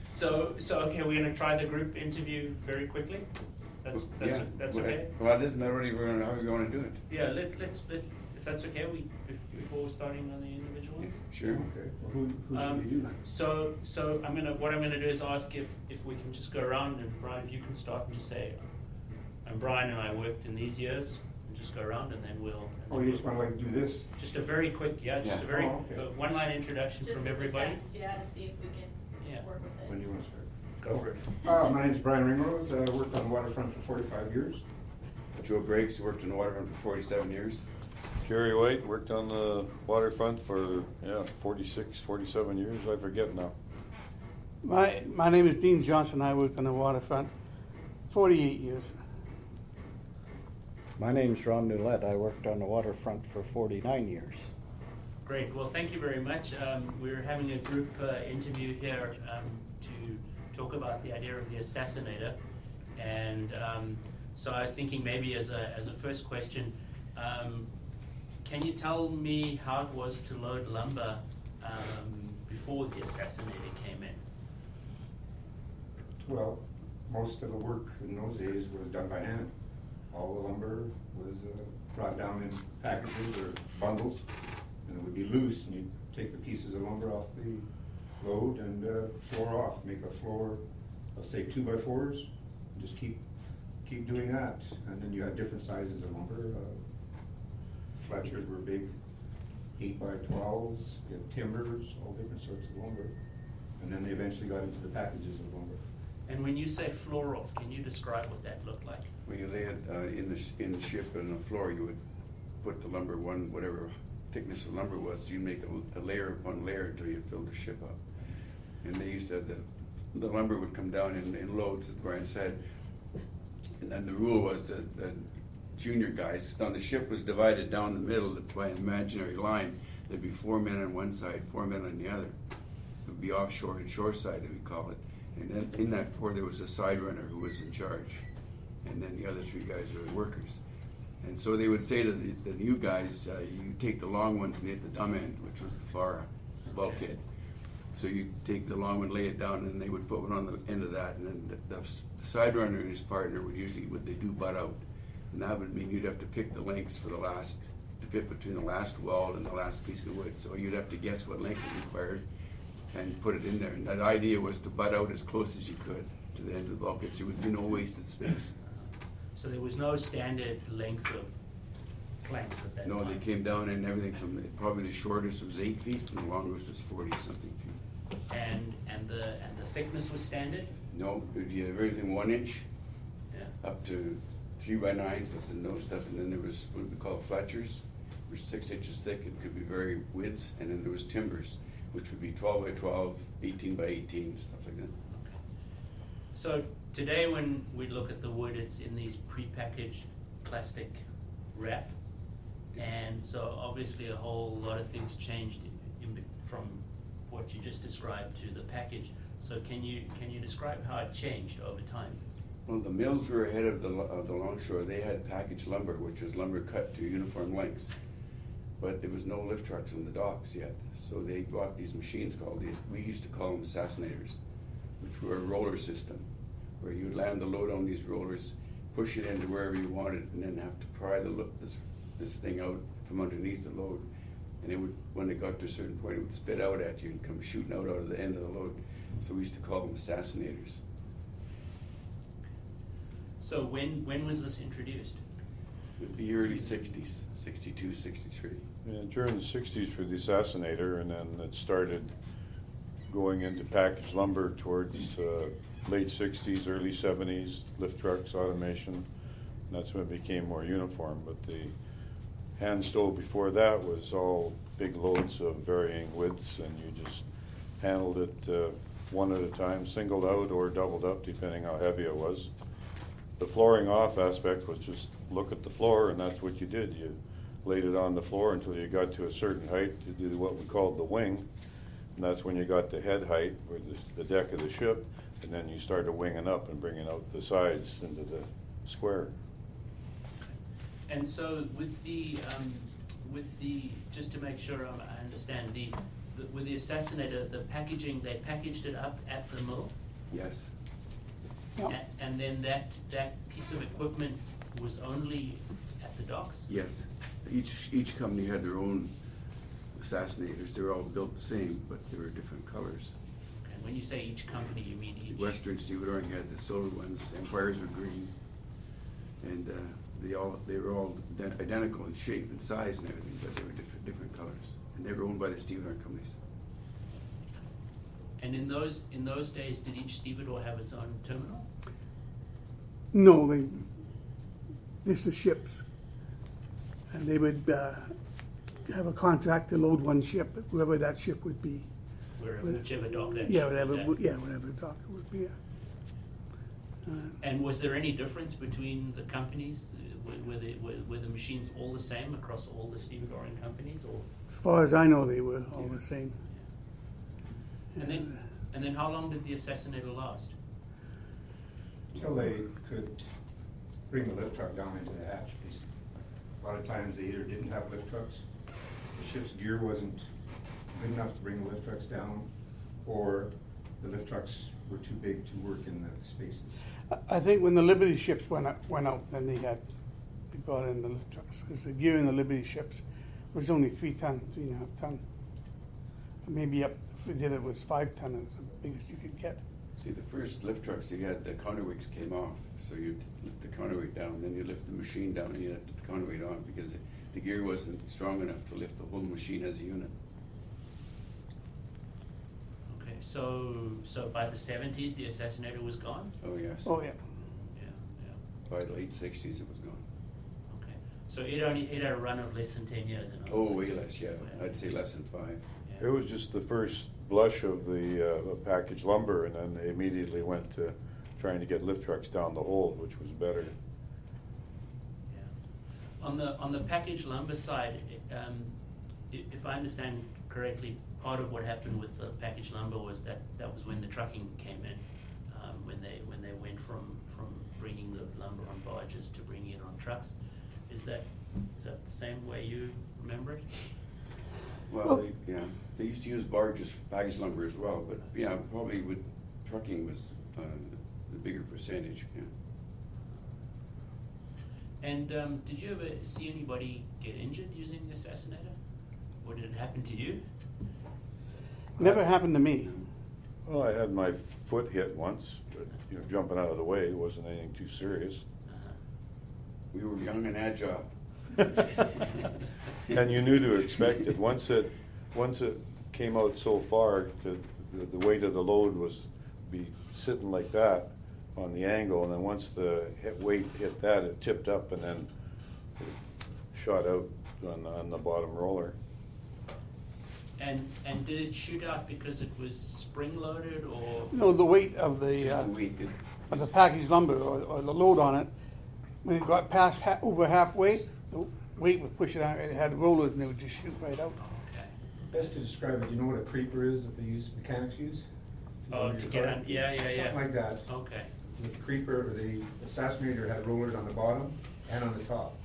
So okay, we're gonna try the group interview very quickly. That's okay. Well, it doesn't matter how we're going to do it. Yeah, let's if that's okay, before starting on the individual ones. Sure. Okay. Well, who should we do that? So what I'm gonna do is ask if we can just go around, and Brian, if you can start and just say, I'm Brian and I worked in these years, and just go around, and then we'll. Oh, you just want to like do this? Just a very quick, a very okay. one-line introduction Just from as everybody. a test, to see if we can work with it. When do you want to start? Go for it. My name's Brian Ringrose. I worked on the waterfront for 45 years. Joe Briggs worked on the waterfront for 47 years. Jerry White worked on the waterfront for 46, 47 years. I forget now. My name is Dean Johnson. I worked on the waterfront 48 years. My name's Ron Newlett. I worked on the waterfront for 49 years. Great. Well, thank you very much. We're having a group interview here to talk about the idea of the Assassinator, and so I was thinking maybe as a first question, can you tell me how it was to load lumber before the Assassinator came in? Well, most of the work in those days was done by hand. All the lumber was brought down in packages or bundles, and it would be loose, and you'd take the pieces of lumber off the load and floor off, make a floor of say 2x4s, and just keep doing that. And then you had different sizes of lumber. Fletchers were big 8x12s, you had timbers, all different sorts of lumber. And then they eventually got into the packages of lumber. And when you say floor off, can you describe what that looked like? When you lay it in the ship on the floor, you would put the lumber, whatever thickness the lumber was, so you make a layer upon layer until you filled the ship up. And they used to, the lumber would come down in loads, as Brian said. And then the rule was that the junior guys, because on the ship was divided down the middle by an imaginary line, there'd be 4 men on one side, 4 men on the other. It would be offshore and shoreside, as we call it. And then in that 4, there was a side runner who was in charge. And then the other 3 guys were the workers. And so they would say to the new guys, you take the long ones and hit the dumb end, which was the far bulkhead. So you take the long one, lay it down, and they would put one on the end of that, and then the side runner and his partner would usually, they do butt out. And that would mean you'd have to pick the lengths for to fit between the last wall and the last piece of wood. So you'd have to guess what length is required and put it in there. And that idea was to butt out as close as you could to the end of the bulkhead, so there would be no wasted space. So there was no standard length of planks at that time? No, they came down and everything from, probably the shortest was 8 feet and the longest was 40-something feet. And the thickness was standard? No, you have everything 1 inch Yeah. up to 3x9s was the no stuff, and then there was what we call fletchers, which 6 inches thick. It could be very widths, and then there was timbers, which would be 12x12, 18x18, stuff like that. Okay. So today when we look at the wood, it's in these prepackaged plastic wrap, and so obviously a whole lot of things changed from what you just described to the package. So can you describe how it changed over time? Well, the mills were ahead of the longshore. They had packaged lumber, which was lumber cut to uniform lengths. But there was no lift trucks on the docks yet. So they bought these machines we used to call them Assassinators, which were a roller system, where you would land the load on these rollers, push it into wherever you wanted, and then have to pry this thing out from underneath the load. And it would, when it got to a certain point, it would spit out at you and come shooting out of the end of the load. So we used to call them Assassinators. So when was this introduced? It would be early 60s, 62, 63. Yeah, during the 60s for the Assassinator, and then it started going into packaged lumber towards late 60s, early 70s, lift trucks, automation. And that's when it became more uniform. But the hand stove before that was all big loads of varying widths, and you just handled it one at a time, singled out or doubled up, depending how heavy it was. The flooring off aspect was just look at the floor, and that's what you did. You laid it on the floor until you got to a certain height to do what we called the wing, and that's when you got to head height, or the deck of the ship, and then you started winging up and bringing out the sides into the square. And so with the just to make sure I understand, the with the Assassinator, the packaging, they packaged it up at the mill, Yes. Yeah. and then that piece of equipment was only at the docks? Yes. Each company had their own Assassinators. They were all built the same, but they were different colors. And when you say each company, you mean each? Western Stevedoring had the silver ones, Empires were green, and they were all identical in shape and size and everything, but they were different colors, and they were owned by the Stevedoring companies. And in those days, did each stevedore have its own terminal? No, it's the ships. And they would have a contract to load one ship, whoever that ship would be. Whichever dock that Yeah, ship whatever, was at. yeah, whatever dock it would be. Yeah. And was there any difference between the companies? Were the machines all the same across all the stevedoring companies, or? As far as I know, they were all the same. And then how long did the Assassinator last? Until they could bring the lift truck down into the hatch. Basically. A lot of times they either didn't have lift trucks, the ship's gear wasn't good enough to bring the lift trucks down, or the lift trucks were too big to work in the spaces. I think when the Liberty ships went out, then they brought in the lift trucks, because the gear in the Liberty ships was only 3 ton, 3.5 ton. Maybe up, if we did it was 5 ton, it was the biggest you could get. See, the first lift trucks, you had the counterweights came off, so you'd lift the counterweight down, then you lift the machine down, and you had the counterweight on, because the gear wasn't strong enough to lift the whole machine as a unit. Okay, so by the 70s, the Assassinator was gone? Oh, yes. Oh, yeah. Yeah. By the late 60s, it was gone. Okay, so it had a run of less than 10 years. In other Oh, words. way less, yeah. I'd say less than 5. Yeah. It was just the first blush of the packaged lumber, and then they immediately went to trying to get lift trucks down the hold, which was better. Yeah. On the packaged lumber side, if I understand correctly, part of what happened with the packaged lumber was that was when the trucking came in, when they went from bringing the lumber on barges to bringing it on trucks. Is that the same way you remember it? Well, they used to use barges for packaged lumber as well, but yeah, probably with trucking was the bigger percentage, yeah. And did you ever see anybody get injured using the Assassinator? Or did it happen to you? Never happened to me. Well, I had my foot hit once, but jumping out of the way, it wasn't anything too serious. Uh-huh. We were young and agile. And you knew to expect it. Once it came out so far, the weight of the load was be sitting like that on the angle, and then once the weight hit that, it tipped up and then it shot out on the bottom roller. And did it shoot out because it was spring loaded, or? No, the weight of Just the the weight. packaged lumber or the load on it, when it got past over halfway, the weight would push it out. It had rollers and it would just shoot right out. Okay. Best to describe it, you know what a creeper is that mechanics use? Oh, to get on, yeah. Something like that. Okay. With the creeper, the Assassinator had rollers on the bottom and on the top.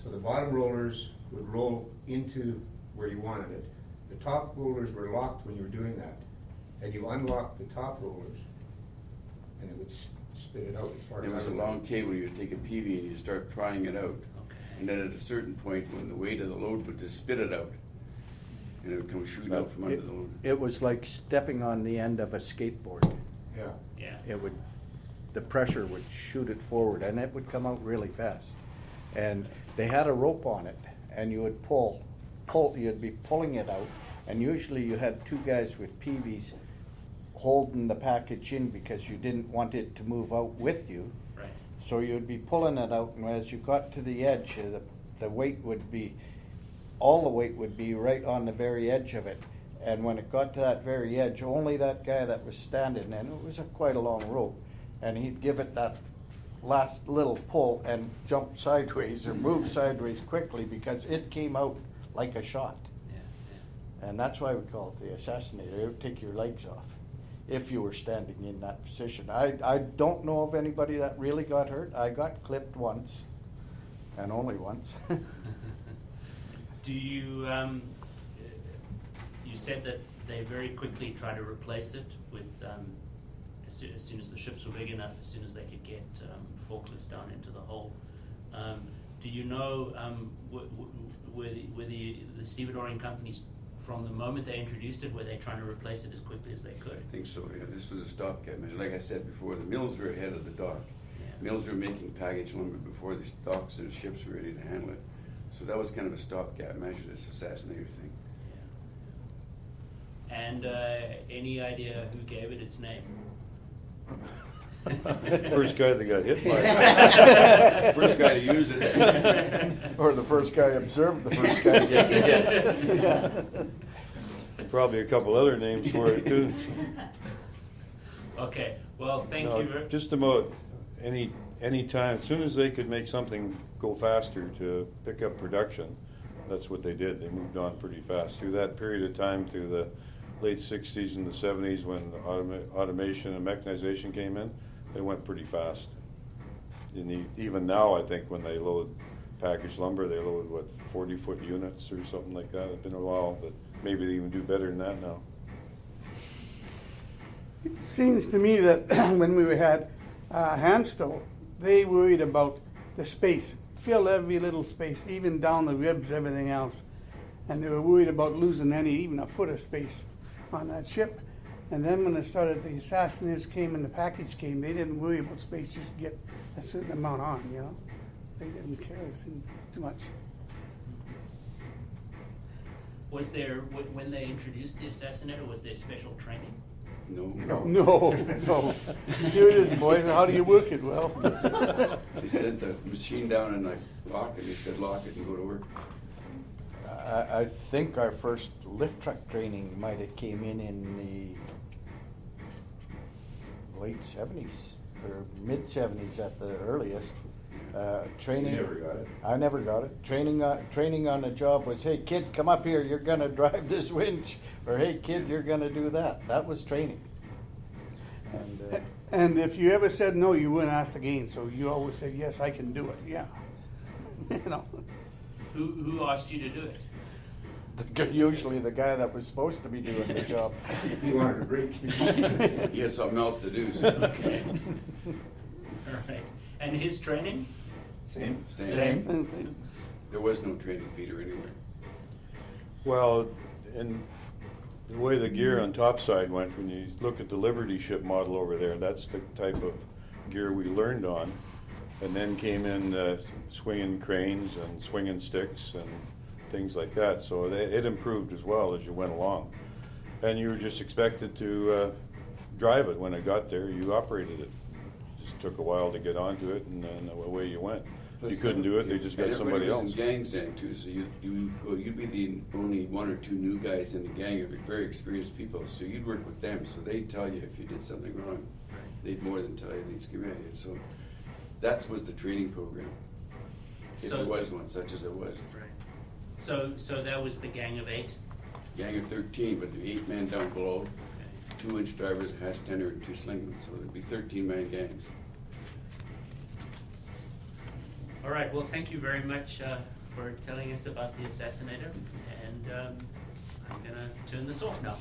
So the bottom rollers would roll into where you wanted it. The top rollers were locked when you were doing that. And you unlock the top rollers and it would spit it out as far as There was a I long remember. cable, you'd take a PV and you start prying it out. Okay. And then at a certain point, when the weight of the load would just spit it out. And it would come shooting out from under the load. It was like stepping on the end of a skateboard. Yeah. Yeah. The pressure would shoot it forward, and it would come out really fast. And they had a rope on it, and you would you'd be pulling it out, and usually you had 2 guys with PVs holding the package in because you didn't want it to move out with you. Right. So you'd be pulling it out, and as you got to the edge, the weight would be, all the weight would be right on the very edge of it. And when it got to that very edge, only that guy that was standing, and it was quite a long rope, and he'd give it that last little pull and jump sideways or move sideways quickly because it came out like a shot. Yeah. And that's why we call it the Assassinator. It would take your legs off if you were standing in that position. I don't know of anybody that really got hurt. I got clipped once, and only once. Do you you said that they very quickly try to replace it with, as soon as the ships were big enough, as soon as they could get forklifts down into the hull. Do you know, were the stevedoring companies, from the moment they introduced it, were they trying to replace it as quickly as they could? I think so, yeah, this was a stopgap measure. Like I said before, the mills were ahead of the dock. Yeah. Mills were making package lumber before the docks and ships were ready to handle it. So that was kind of a stopgap measure, this Assassinator thing. Yeah. And any idea who gave it its name? First guy that got hit by it. First guy to use it. Or the first guy observed the first guy getting hit. Probably a couple other names for it too. Okay, well, thank No, you very just about any time, as soon as they could make something go faster to pick up production, that's what they did. They moved on pretty fast. Through that period of time, through the late 60s and the 70s, when the automation and mechanization came in, they went pretty fast. Even now, I think when they load packaged lumber, they load, 40-foot units or something like that. It's been a while, but maybe they even do better than that now. It seems to me that when we had Handstone, they worried about the space, fill every little space, even down the ribs, everything else. And they were worried about losing even a foot of space on that ship. And then when it started, the Assassinators came and the package came, they didn't worry about space, just get a certain amount on, you know? They didn't care, it seemed too much. Was there, when they introduced the Assassinator, was there special training? No. No. Here it is, boys, how do you work it? Well, They set the machine down and I lock it. They said lock it and go to work. I think our first lift truck training might have came in the late 70s or mid 70s at the earliest. Training. You never got it? I never got it. Training on the job was, hey kid, come up here, you're gonna drive this winch, or hey kid, you're gonna do that. That was training. and if you ever said no, you weren't asked again, so you always said, yes, I can do it, yeah. You know. Who asked you to do it? Usually the guy that was supposed to be doing the job. He wanted a break. He had something else to do. So. Okay. All right. And his training? Same. Same. Same thing. There was no training, Peter, anywhere. Well, and the way the gear on topside went, when you look at the Liberty ship model over there, that's the type of gear we learned on. And then came in swinging cranes and swinging sticks and things like that. So it improved as well as you went along. And you were just expected to drive it when it got there. You operated it. It just took a while to get onto it, and then away you went. If you couldn't do it, they just got And somebody everybody else. was in gangs then too, so you'd be the only one or two new guys in the gang, very experienced people. So you'd work with them, so they'd tell you if you did something wrong. They'd more than tell you, they'd scream at you. So that was the training program, if So- there was one, such as it was. Right. So that was the gang of 8? Gang of 13, but the 8 men down below, Okay. 2-inch drivers, a hatch tender, and 2 slingmen. So there'd be 13-man gangs. All right, well, thank you very much for telling us about the Assassinator, and I'm going to turn this off now.